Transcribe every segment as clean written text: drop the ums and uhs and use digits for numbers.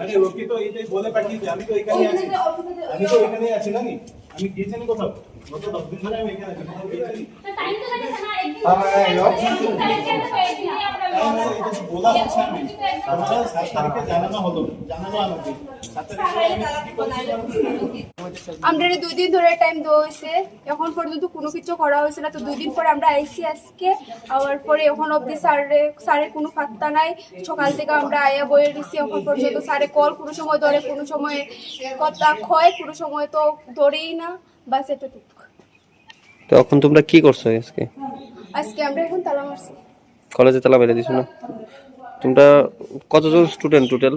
আরে ওকে তো এইটাই বলে পাঠিয়েছি, আমি তো এখানেই আছি নাকি? আমি গিয়েছি না কোথাও? গত 10 দিন ধরে আমি এখানে আছি, কোথাও গিয়েছি? টাইম তো লাগে না একদিন। বলা হচ্ছে আমি আমরা 7 তারিখে জানানো হলো, জানাবো আমাকে 7 তারিখে আমরা 2 দিন ধরে টাইম দেওয়া হয়েছে, এখন পর্যন্ত কোনো কিছু করা হয়েছে না। তো 2 দিন পরে আমরা আইসি আজকে, আবার পরে এখন অব্দি স্যারের কোনো পাত্তা নাই। সকাল থেকে আমরা আয়া বইয়ে দিচ্ছি, এখন পর্যন্ত স্যারে কল কোনো সময় ধরে, কোনো সময় কথা কয়, কোনো সময় তো ধরেই না। বাস এতটুকু। তো এখন তোমরা কি করছো আজকে আমরা এখন তালা মারছি। কলেজে তালা মেরে দিছো না? তোমরা কতজন স্টুডেন্ট টোটাল?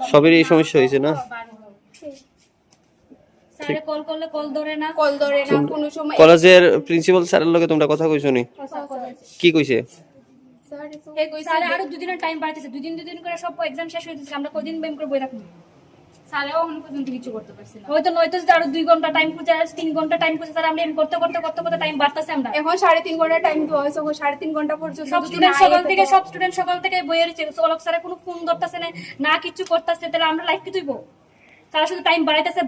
সবেরই এই সমস্যা হয়েছে না? স্যারে কল করলে কল ধরে না কোনো সময়। কলেজের প্রিন্সিপাল স্যারের লগে তোমরা কথা কইছো নি? কি কইছে? স্যারে আরো 2 দিনের টাইম বাড়াইতেছে, 2 দিন করে সব এক্সাম শেষ হইতেছে, আমরা কদিন বেম করে বই রাখবো? স্যারেও এখন পর্যন্ত কিছু করতে পারছি না। হয়তো আরো 2 ঘন্টা টাইম খুঁজে, 3 ঘন্টা টাইম খুঁজে, স্যার আমরা করতে টাইম বাড়তেছে। আমরা এখন 3.5 ঘন্টা টাইম দেওয়া হয়েছে, 3.5 ঘন্টা পর্যন্ত সব স্টুডেন্ট সকাল থেকে বইয়ের অলক স্যারে কোনো ফোন ধরতেছে না, কিছু করতেছে। তাহলে আমরা লাইফ কি তুইবো? স্যার শুধু টাইম বাড়াইতেছে।